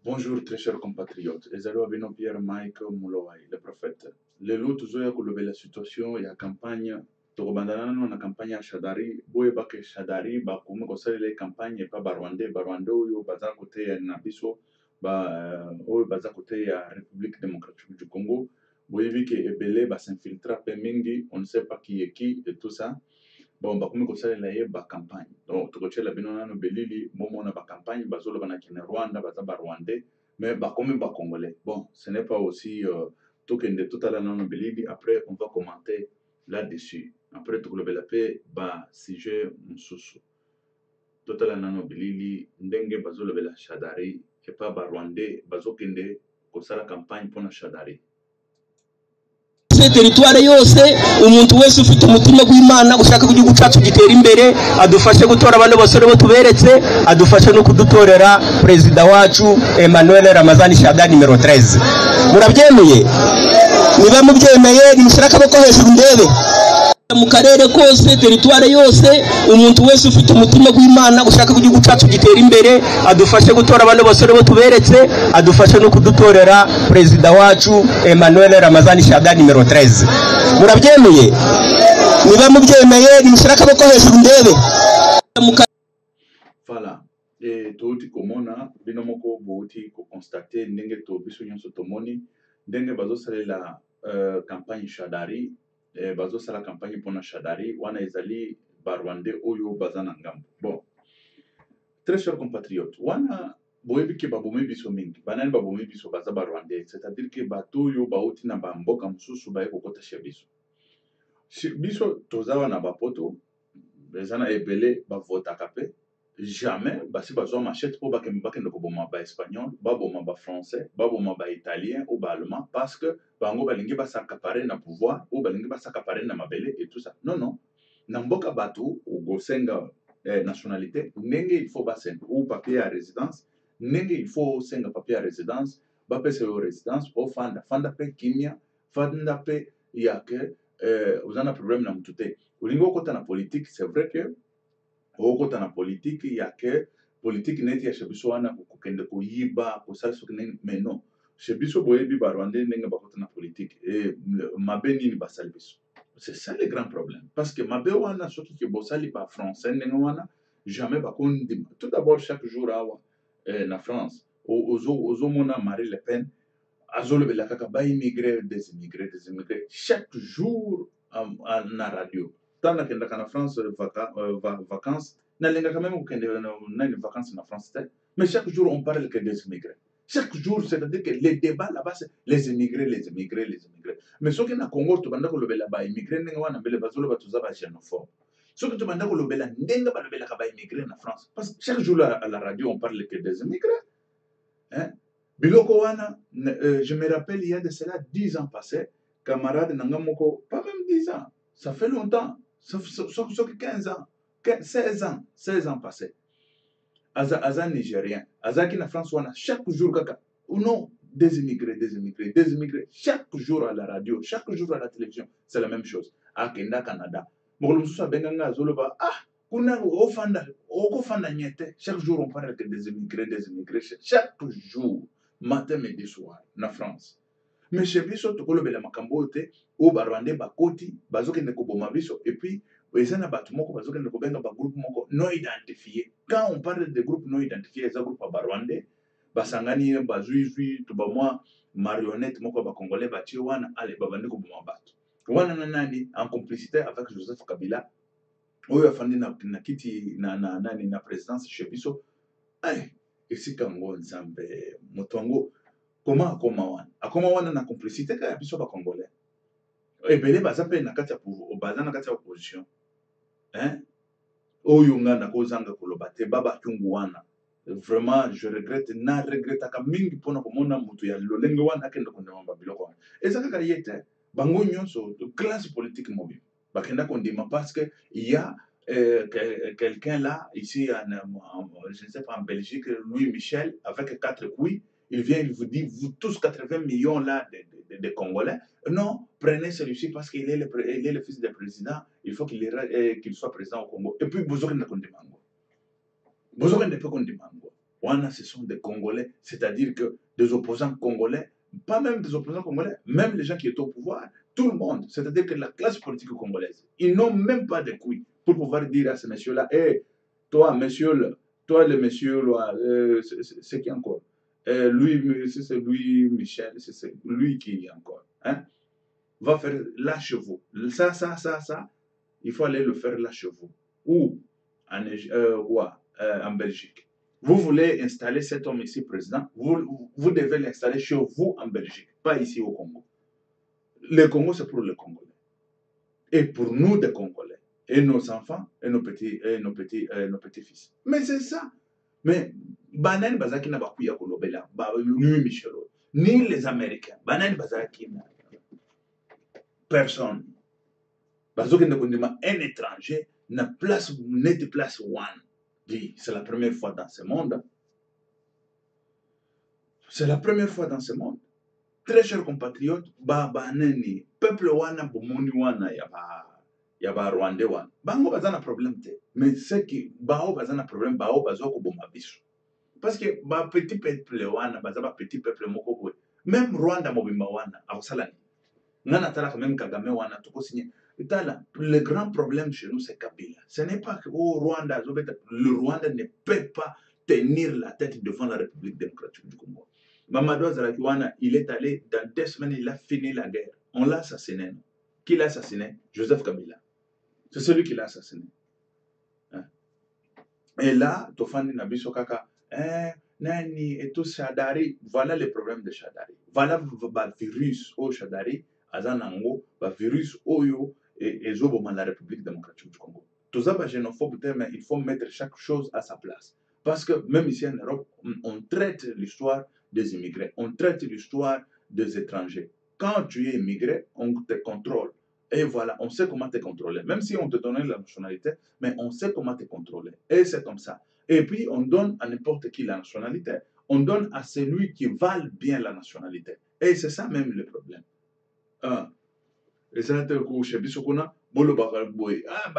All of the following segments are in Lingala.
Bonjour très chers compatriotes. Ezalo abino Pierre Mike Mulowai, le prophète. Le lot tuzoya kulobe la situation ya campagne tokobandana na campagne ya Shadari boye bake Shadari bakume kosalela campagne pa Barwande oyo baza côté ya Nabiso oyo baza côté ya République démocratique du Congo boye bike ebele ba s'infiltra pe mingi on ne sait pas qui est qui et tout ça. Bon bakomi kosalela ye campagne donc tokotyela bino nano belili bomona campagne bazoloba na kine Rwanda baza barwandais mais bakomi congolais. Bon ce n'est pas aussi tokende totala nano belili après on va commenter là-dessus après tokolobela pe sujet mosusu totala nano belili ndenge bazolobela Shadari epa barwandais bazokende kosala campagne mpona Shadari teritware yose umuntu wese ufite umutima w'Imana ushaka igihugu cyacu gitera imbere adufashe gutora abandi basore bo tuberetse adufashe no kudutorera president wacu Emmanuel Ramazani Shadari numero 13 murabyemeye niba mubyemeye nimushaka bako hejuru ndebe mu karere kose teritware yose umuntu wese ufite umutima w'Imana ushaka igihugu cyacu gitera imbere adufashe gutora abandi basore bo tuberetse adufashe no kudutorera president wacu Emmanuel Ramazani Shadari numero 13 murabyemeye niba mubyemeye nimushaka bako hejuru ndebe voilà et touti komona bino moko bouti ko constater ndenge to biso nyonso tomoni ndenge bazosalela campagne Shadari bazosala campagne mpona Shadari wana ezali barwandais oyo baza na ngambo. Bon très chers compatriotes wana boyebi ke babomi biso mingi banani babomi biso baza barwandais c'est-à-dire que bato oyo bauti na bamboka mosusu baye kokota chez biso toza wana bapoto eza na ebele bavotaka pe jamais basi bazwa machette po bakende koboma ba espagnol baboma ba français baboma ba italien ou ba allemand parce que bango balingi basaccaparer na pouvoir ou balingi basaccaparer na mabele et tout ça. Non non, na mboka bato ugosenga nationalité ndenge il faut basenga ou papier à résidence ndenge il faut senga papier à résidence bapesa yo résidence ofanda fanda pe kimia fanda pe yake uzana problème na mutute ulingi okota na politique. C'est vrai que okota na politique yake politique neti ya shebiso wana kokende koyiba kosala soki nini mais non shebiso boyebi barwandais ndenge bakota na politique et mabe nini basali biso. C'est ça le grand problème parce que mabe wana soki ke bosali ba français ndenge wana jamais bakondima. Tout d'abord chaque jour awa na France ozomona Marie Le Pen azolobela kaka ba immigré des immigrés chaque jour na radio tana kendaka na France vacances nalenga quand même kokende na une vacances na France mais chaque jour on parle que des immigrés. Chaque jour, c'est-à-dire que les débats là-bas, c'est les immigrés. Mais ce qui est na Congo, tu bandes kolobela ba immigrés ndenge wana mbele bazolo batuza ba xénophobe. Ce que tu bandes kolobela ndenge balobela ka ba immigrés na France. Parce que chaque jour à la radio, on parle que des immigrés. Hein? Biloko wana, je me rappelle, il y a de cela 10 ans passés, camarade Nangamoko, pas même 10 ans, ça fait longtemps, ça fait 15 ans, 16 ans passés. Aza nigérien, aza qui na France wana, chaque jour kaka, ou non, des immigrés, chaque jour à la radio, chaque jour à la télévision, c'est la même chose. À Kenda, Canada. Mokolomususa benganga azoloba, kuna okofanda nyete, chaque jour on parle que des immigrés, chaque jour, matin, midi, soir, na France. Mais chez biso tokolobela makambo te o barwandais bakoti bazokende koboma biso et puis eza na bato moko bazokende kobenga ba groupe moko non identifié. Quand on parle de groupe non identifié, eza groupe barwandais basangani bazui to ba moi marionnette moko ba congolais batie wana ale babandi koboma bato wana na nani en complicité avec Joseph Kabila oyo afandi na kiti na présidence chez biso ay esika ngo nzambe motongo. Comment akoma wana na complicité ka ya biso ba congolais ebele baza pe na kati ya baza na kati ya opposition hein oyo nga na kozanga koloba te baba kyungu wana vraiment je regrette ka mingi pona komona mutu ya lolenge wana akenda kondima biloko wana eza kaka yete bango nyonso classe politique mobile bakenda kondima parce que il y a quelqu'un là ici je ne sais pas en Belgique, Louis Michel avec 4 couilles. Il vient, il vous dit, vous tous 80 millions là de Congolais, non, prenez celui-ci parce qu'il est, le fils du président, il faut qu'il soit président au Congo. Et puis, vous aurez une condamnation. Vous aurez une condamnation. wana ce sont des Congolais, c'est-à-dire que des opposants congolais, pas même des opposants congolais, même les gens qui étaient au pouvoir, tout le monde, c'est-à-dire que la classe politique congolaise, ils n'ont même pas de couilles pour pouvoir dire à ces messieurs-là, hé, toi, monsieur, toi, le monsieur, c'est qui encore? Lui, c'est Louis Michel, c'est lui qui est encore. Hein? Va faire là chez vous. Ça, il faut aller le faire là chez vous. Ou en Belgique. Vous voulez installer cet homme ici président, vous devez l'installer chez vous en Belgique, pas ici au Congo. Le Congo, c'est pour le Congolais. Et pour nous, des Congolais. Et nos enfants, et nos petits-fils. Mais c'est ça. Mais, Banan Bazaki n'a pas pu y aller, lui, Michel, ni les Américains. Banan Bazaki n'a personne. Bazoki n'a pas un étranger, n'a place, net place one. C'est la première fois dans ce monde. C'est la première fois dans ce monde. Très chers compatriotes, Banani, peuple wana, Bomoni wana, yaba Rwandais wana. Bango bazana problème te. Mais c'est que Bao bazana problème, Bao bazoko bomabiso. Parce que petit peuple wana, bazaba petit peuple moko. Même Rwanda mobimba wana, aosalani. Nana talaka même Kagame wana, toko signé. Le grand problème chez nous, c'est Kabila. Ce n'est pas que Rwanda, le Rwanda ne peut pas tenir la tête devant la République démocratique du Congo. Mamadou Zarakiwana, il est allé, dans 2 semaines, il a fini la guerre. On l'a assassiné. Qui l'a assassiné? Joseph Kabila. C'est celui qui l'a assassiné. Hein? Et là, Tofani Nabiso Kaka, Nani et tout Shadari, voilà le problème de Shadari. Voilà le virus au Shadari, Azanango, le virus Oyo et Zoboma la République démocratique du Congo. Tout ça, xénophobe, mais il faut mettre chaque chose à sa place. Parce que même ici en Europe, on traite l'histoire des immigrés, on traite l'histoire des étrangers. Quand tu es immigré, on te contrôle. Et voilà, on sait comment te contrôler. Même si on te donne la nationalité, mais on sait comment te contrôler. Et c'est comme ça. Et puis, on donne à n'importe qui la nationalité. On donne à celui qui vale bien la nationalité. Et c'est ça même le problème. Les sénateurs chez Bissokuna,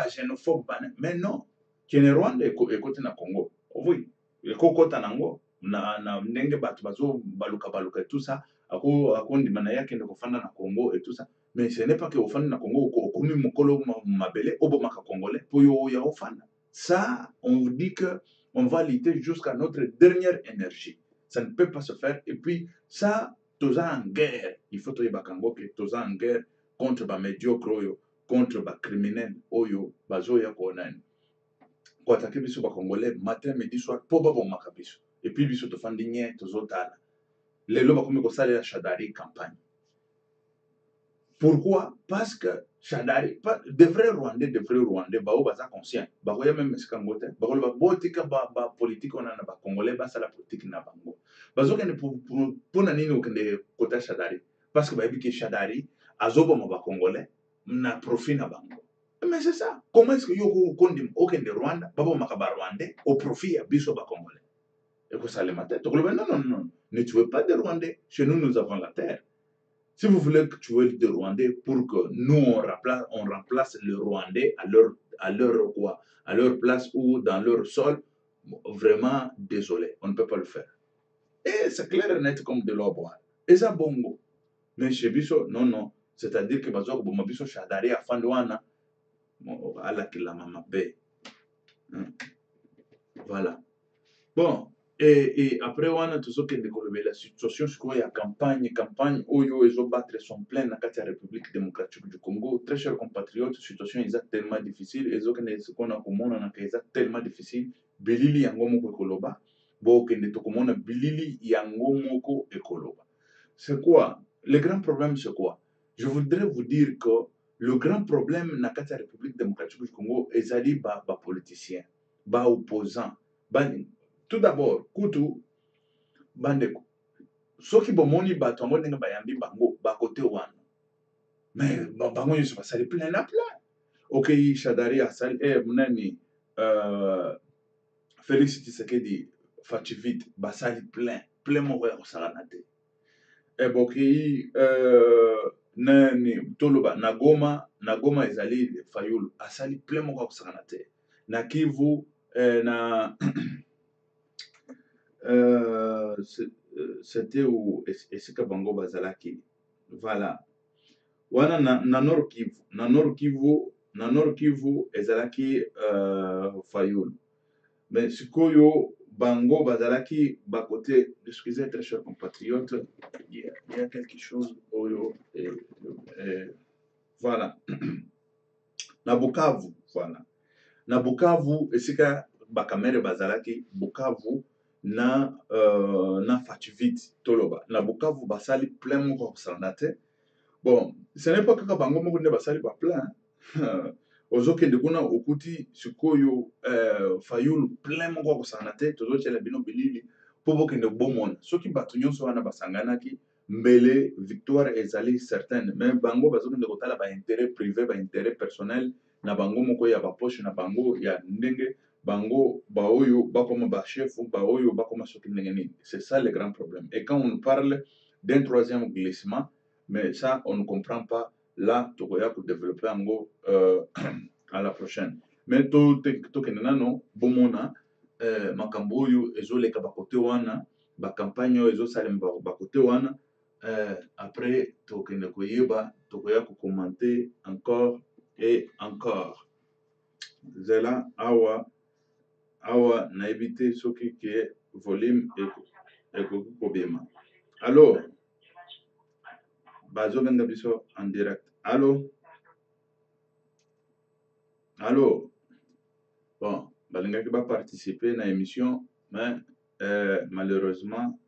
xénophobe, mais non. Qui est Rwanda et côté na Congo. Oui, et côté nango, na ndenge bazo baluka et tout ça. Ako ndimana yake ndeko fanda na Congo et tout ça. Mais ce n'est pas que ofanda na Congo, okumi mokolo mabele, obomaka congolais, pour yo ya ofanda. Ça, on vous dit que on va lutter jusqu'à notre dernière énergie. Ça ne peut pas se faire. Et puis, ça, tous en guerre. Il faut que bakango que tous en guerre contre les médiocres, contre les criminels, oyo, bazoya konan. Kwa take biso ba congolais matin midi soir po ba bomaka biso. Et puis biso to fandi nye to zotala. Lelo ba komi ko salela Shadari campagne. Pourquoi? Parce que Shadari, de vrais Rwandais, bao baza conscient. Bao ya même eskangote. Bao ba botika ba politique on a ba congolais ba sala politique na bango. Bazo kende pour na nini okende kota Shadari? Parce que ba yebi ke Shadari azobo ba congolais na profit na bango. Mais c'est ça. Comment est-ce que yo kondim okende Rwanda, babo makaba Rwandais au profit ya biso ba congolais? Et que ça le matin. Non. Ne tuez pas des Rwandais. Chez nous, nous avons la terre. Si vous voulez tuer des Rwandais pour que nous, on remplace les Rwandais à leur place ou dans leur sol, vraiment désolé, on ne peut pas le faire. Et c'est clair et net comme de l'eau à boire. Et ça, bongo. Mais chez Bisso, non. C'est-à-dire que Bazok Bomabiso Shadari a Fandouana, à la Kilamamabe. Voilà. Bon. Et après, on a tout ce qui est développé. La situation, c'est qu'il y a campagne, où ils ont battu son plein dans la République démocratique du Congo. Très chers compatriotes, la situation est tellement difficile. Et ce qu'on a comme on a tellement difficile. Bilili yangomoko ekoloba. Bon, kende tokomona bilili yangomoko ekoloba. C'est quoi? Le grand problème, c'est quoi? Je voudrais vous dire que le grand problème dans la République démocratique du Congo, est les politiciens, les opposants. Tout d'abord, Koutou, Bandeko. Ceux qui bomoni batongo nenga bayambi bango, bakote wana. Mais bango yosu basali plein na plein. Ok, Shadari asali, mnani, Félix Tshisekedi, Fachivite, basali plein moko ya kosala te. Boki, nani, Toloba, Nagoma ezali Fayulu, asali plein moko ya kosala te. Na Kivu, na c'était où esika bango bazalaki. Voilà. Wana na Nord Kivu. Na Nord Kivu ezalaki Fayulu. Mais sikoyo bango bazalaki bakote, excusez très chers compatriotes, il y a quelque chose oyo voilà. Na Bukavu, voilà. Na Bukavu esika bakamere bazalaki Bukavu na Fativite toloba. Na Bukavu basali plein moko kosandate. Bon, ce n'est pas que bango moko nde basali ba plein. Ozokende kuna okuti sikoyo Fayulu plein moko kosandate tozotela bino bilili po bokende bomona. Soki bato nyonso wana basanganaki mbele victoire ezali certaine, mais bango bazokende kotala ba intérêt privé, ba intérêt personnel na bango moko ya ba poche na bango ya ndenge bango ba oyo bakoma ba chef ba oyo bakoma soki ndenge nini. C'est ça le grand problème. Et quand on parle d'un troisième glissement, mais ça on ne comprend pas là tokoya pour développer ango à la prochaine. Mais to kende nano bomona makambo oyo ezoleka bakote wana ba campagne oyo ezosalema bakote wana. Après tokende koyeba tokoya ko commenter encore et encore. Zela awa na éviter soki ke volume et kobema. Alors bazo benga biso en direct. Allô? Bon, balingaki ba participer na émission, mais malheureusement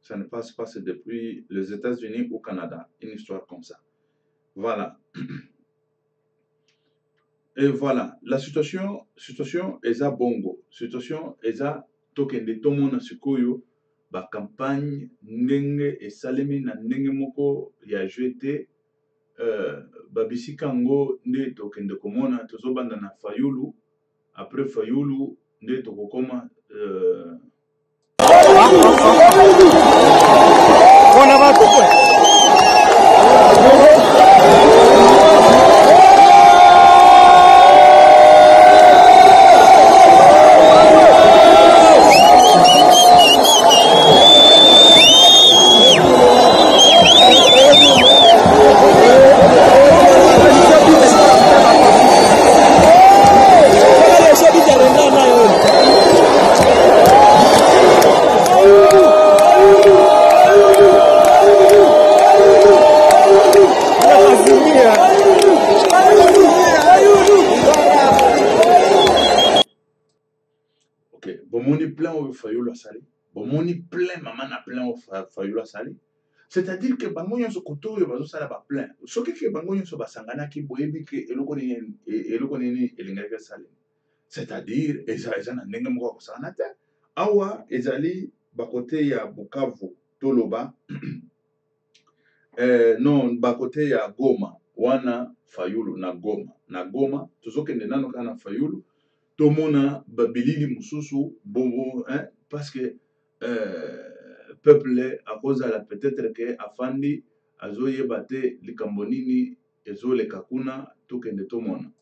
ça ne passe pas, c'est depuis les États-Unis ou Canada, une histoire comme ça. Voilà. Et voilà, la situation est à bongo. Situation est à tokende tomona sikoyo ba campagne ndenge esalemi na ndenge moko ya jeté babisika ngo nde tokende komona tozobanda na Fayulu. Après Fayulu nde tokokoma Fayulu asali. Bomoni plein maman na plein Fayulu asali. C'est-à-dire que bango nyonso koto yo bazo sala ba plein. Soki ke bango nyonso basangana ki boyebi ke eloko nini elingaka sali. C'est-à-dire eza na ndenge moko kosana te. Awa ezali bakote ya Bukavu toloba non bakote ya Goma wana Fayulu na Goma tozokende nano kana Fayulu tomona babilili mususu bongo parce que peuple à cause de la peut-être que afandi azoyeba te likambo nini ezoleka kuna tokende tomona.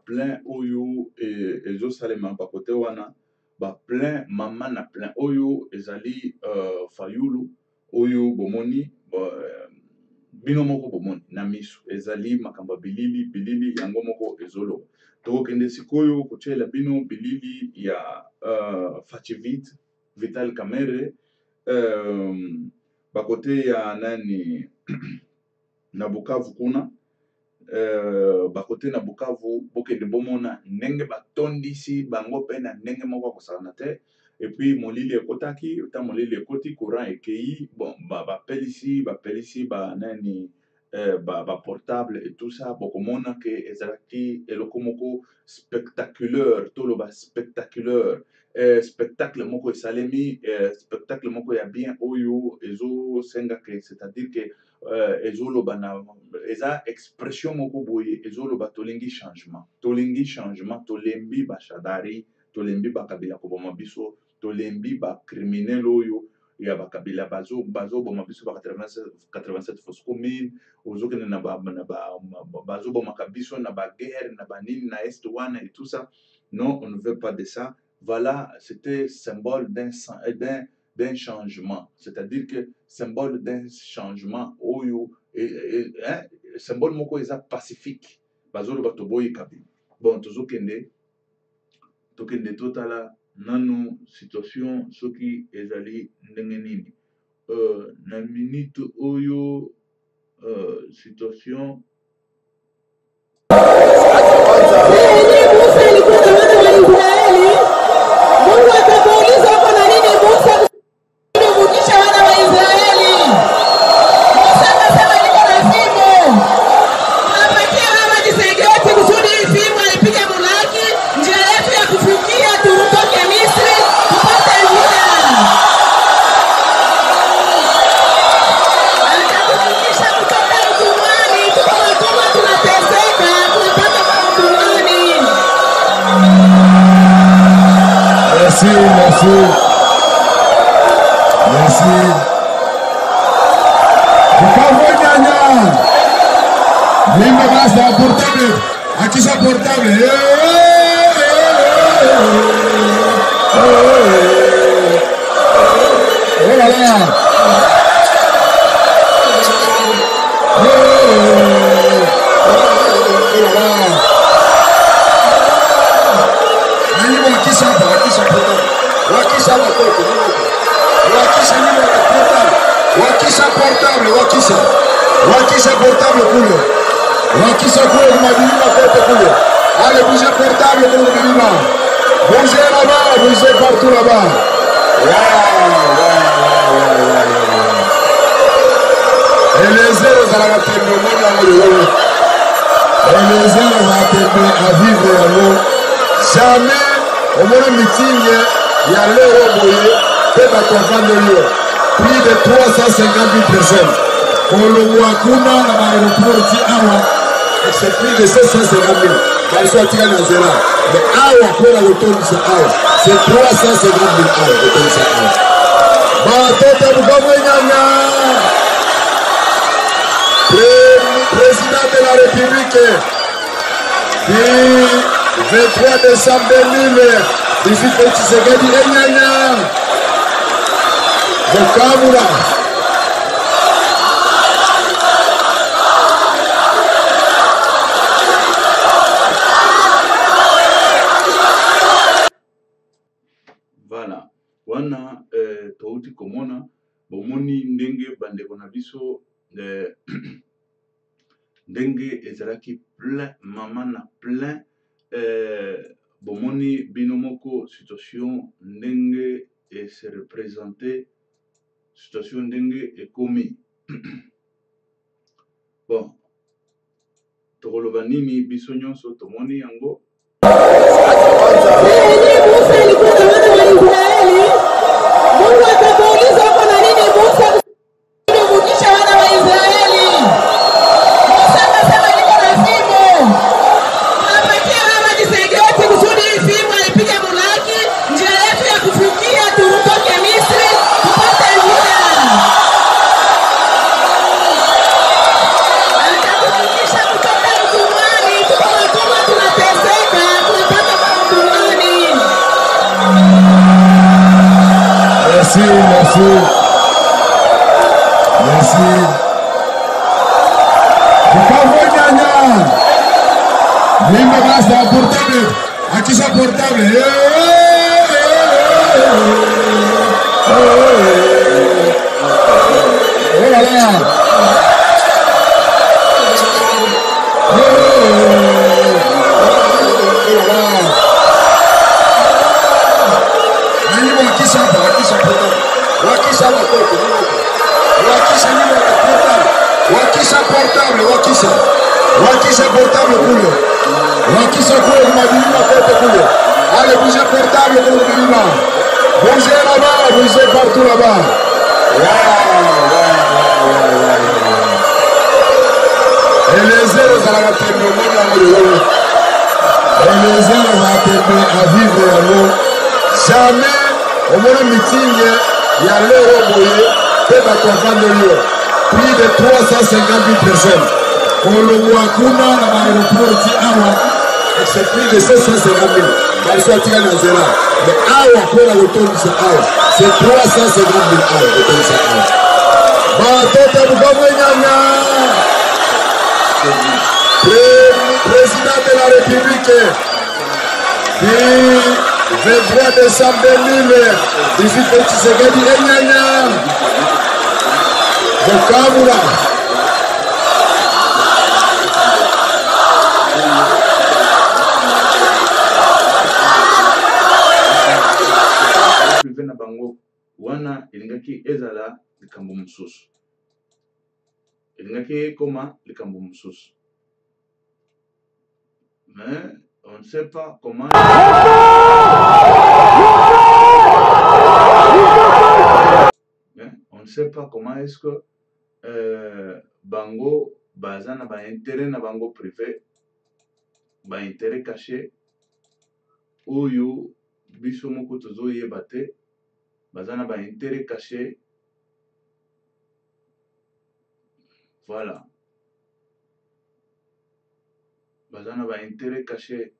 Plein oyo ezo salema bakote wana ba plein maman na plein oyo ezali Fayulu oyo bomoni bino moko bomoni na miso ezali makamba bilili yango moko ezolo tokende sikoyo kotiela bino bilili ya Facivite Vital Kamerhe bakote ya nani na Bukavu kuna bakote na Bukavu bokende bomona ndenge batondisi bango pe na ndenge moko kosana te et puis molili ekotaki ta molili ekoti courant ekei bon bapelisi ba nani ba portable et tout ça bokomona ke ezalaki eloko moko spectaculaire toloba spectaculaire spectacle moko esalemi spectacle moko ya bien oyo ezo senga ke c'est-à-dire que ezoloba na eza expression moko boye ezoloba tolingi changement tolembi ba Shadari tolembi ba Kabila koboma biso tolembi ba criminel oyo ya ba Kabila bazo boma biso ba 87 fausse commune ozokene na bazo boma biso na ba guerre na ba nini na est wana et tout ça. Non, on ne veut pas de ça. Voilà, c'était symbole d'un changement, c'est-à-dire que symbole d'un changement oyo symbole moko eza pacifique bazolo bato boyi kabi bon tokende totala nanu situation soki ezali ndenge nini na minute oyo situation Merci. Bukavonyanya. Mimba basta portable. Aqui está portable. Wakisha portable kule. Wakisha kule kumabilima kote kule. Allez, bougez portable kule kumabilima. Bougez là-bas, bougez partout là-bas. Et les zéros à la tête de monde. Et les zéros à tête à vivre à l'eau. Jamais, au moment meeting, il y a l'euro boyé, peut accompagner le lieu. Plus de 350 000 personnes. Kolongo hakuna na aéroport ti awa c'est plus de 750 000 balso atika na zera mais awa pona l'automne c'est awa c'est 350 000 awa l'automne c'est awa batoto Bukavonyanya président de la République du 23 décembre 2000 ici pour Tshisekedi Enyanya Bukavu. Voilà, wana touti komona bomoni ndenge bandeko na biso ndenge ezalaki plein mama na plein bomoni bino moko situation ndenge se représenter situation ndenge ekomi bon tokoloba nini biso nyonso tomoni yango Limba basta, portable. Aquí está portable. Wakisha portable kule. Wakisha kule kumabilima kote kule. Allez, bougez portable pour kumabilima. Bougez là-bas, bougez partout là-bas. Et les zéros à la tête, le monde là-bas. Et les zéros à la tête, à vivre là-bas. Jamais, au moins meeting, il y a l'euro boyé, peut-être à comprendre le lieu. Plus de 350 personnes. Kuna na aéroporti awa c'est plus de 750 000 balsoatika na nzela mais awa mpona kotondisa awa c'est 350 000 awa kotondisa awa batota bukavu enyanya président de la république qui 23 décembre 2018 Tshisekedi enyanya bukavu là. Na bango wana elingaki ezala likambo mosusu elingaki koma likambo mosusu mais on ne sait pas comment on ne sait pas comment est-ce que bango baza na ba intérêt na bango privé ba intérêt caché oyo biso moko tozoyeba te bazana ba intérêt caché. Voilà. Bazana ba intérêt caché.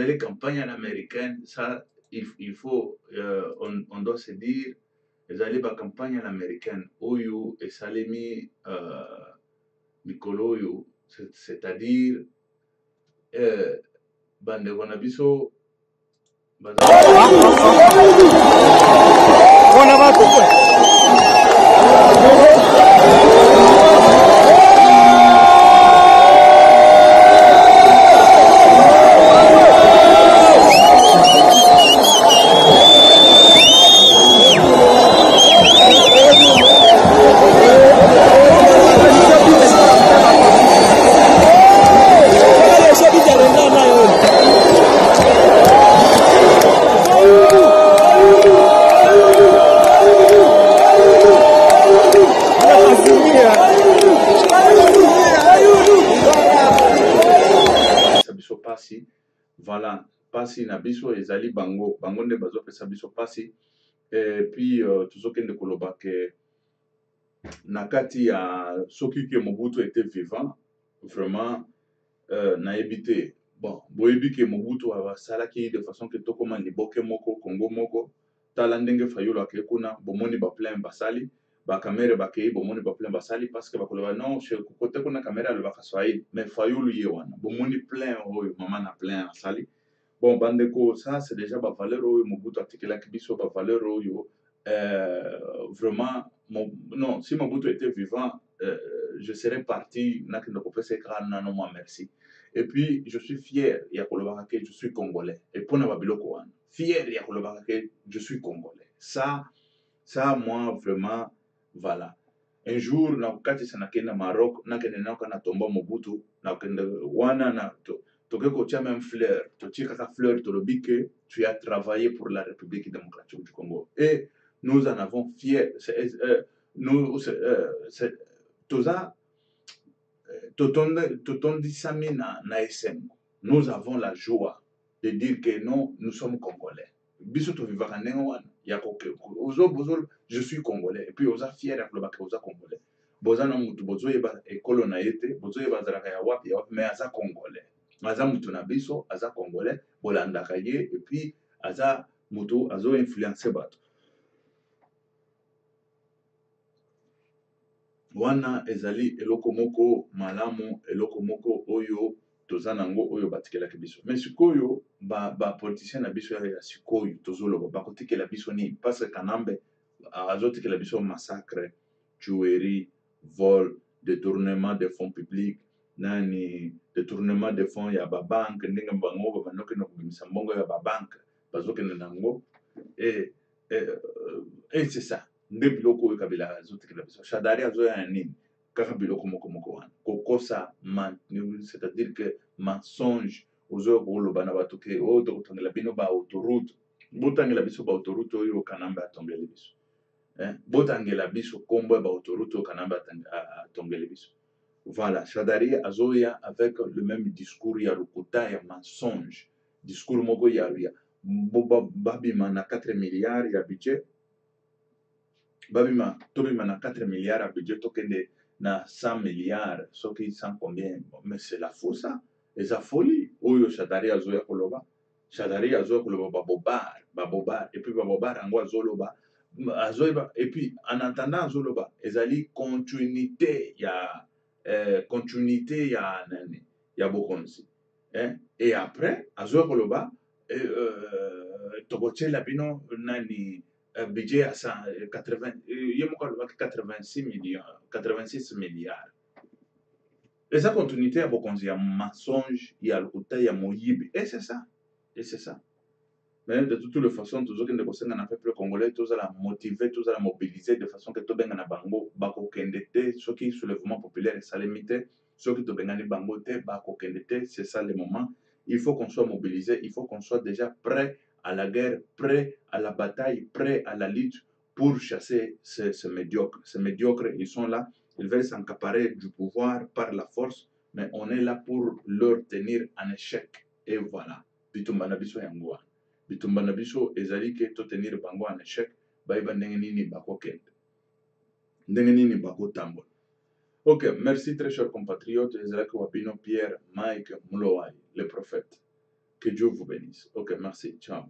Les campagnes américaines, ça, il faut, on doit se dire, les alliés de la campagne américaine, Oyo et Salemi, Mikolo, c'est-à-dire, Bande Wanabiso, voilà, pasi na biso ezali bango nde bazopesa biso pasi et puis tozokende koloba ke na kati ya soki ke Mobutu était vivant vraiment nayebi te bon boyebi ke Mobutu asalaki de façon ke tokoma liboke moko Congo moko tala ndenge Fayulu akei kuna bomoni baplein basali bakamere bakei bomoni baplein basali parce que bakoloba non kote kuna kamera alobaka Swahili mais Fayulu ye wana bomoni plein oyo mama na plein asali. Bon, bandeko, ça c'est déjà ma valeur oyo Mobutu atikelaki biso ba valeur oyo vraiment non, si Mobutu était vivant je serais parti nakende kopesa ekran nano moi merci. Et puis je suis fier ya kolobaka ke je suis congolais et pona ba biloko wana fier ya kolobaka ke je suis congolais. Ça moi vraiment voilà. Un jour na kati sana kenda Maroc nakende na tomba Mobutu nakende wana na toke kotia même fleur, totia kaka fleur, tolobi que tu as travaillé pour la République démocratique du Congo. Et nous en avons fier, toza, totondi sami na SM. Nous avons la joie de dire que non, nous sommes Congolais. Biso vivaka ndenge wana ya je suis Congolais et puis oza fier ya kolobaka oza Congolais. Boza na mutu bozoyeba ekolo na ye te, bozoyeba azalaka ya wapi mais aza Congolais. Aza mutu na biso, aza Congolais, bolandaka ye et puis aza mutu azo influencer bato. Wana ezali eloko moko malamu, eloko moko oyo toza nango oyo batikelaka biso. Mais sikoyo ba politicien na biso ya sikoyo tozoloba bakotikela biso nini? Parce que Kanambe azotikela biso massacre, tuerie, vol, détournement de fonds publics, nani détournement de fonds ya ba banque ndenge bango banoke na kubimisa mbongo ya ba banque bazokende nango et c'est ça. Nde biloko oyo Kabila azotikela biso. Shadari azoya nini? Kaka biloko moko wana kokosa c'est-à-dire que mensonge ozo koloba na bato ke oyo tokotongela bino ba autoroute botangela biso ba autoroute oyo Kanambe atongeli biso botangela biso kombo ba autoroute oyo Kanambe atongeli biso. Voilà, Shadari azoya avec le même discours ya lokuta ya mensonge, discours moko ya babima na 4 milliards ya budget, babima tobima na 4 milliards ya budget tokende na 100 milliards, soki 100 combien, mais c'est la faux ça, et ça folie. Oyo Shadari azoya koloba, Shadari azoya koloba babobar, et puis babobar ango azoloba, azoyeba, et puis en attendant azoloba, ezali continuité ya nani, ya bokonzi, et après azoya koloba, tokotiela bino nani, budget à 86 milliards. Et ça continuité à bokonzi ya mensonge, ya lokuta ya moyibi. Et c'est ça. Mais de toutes les façons, toujours qu'il ne concerne un peuple congolais, tous à la motiver, tous à la mobiliser de façon que tout benga na bango, bako kendete, ce qui soulèvement populaire et salémité, ce qui tout benga ni bango te, bako kendete, c'est ça le moment. Il faut qu'on soit mobilisé, il faut qu'on soit déjà prêt à la guerre, prêt à la bataille, prêt à la lutte pour chasser ces médiocres. Ces médiocres, ils sont là, ils veulent s'accaparer du pouvoir par la force, mais on est là pour leur tenir en échec. Et voilà. Bitumbana biso yangoa. Bitumbana biso ezali ke to tenir bango en échec, bayeba ndenge nini bako kende. Ndenge nini bako tambola. Ok, merci très chers compatriotes. Ezalaki wapino Pierre Mike Mulowai, le prophète. Que Dieu vous bénisse. Ok, merci. Ciao.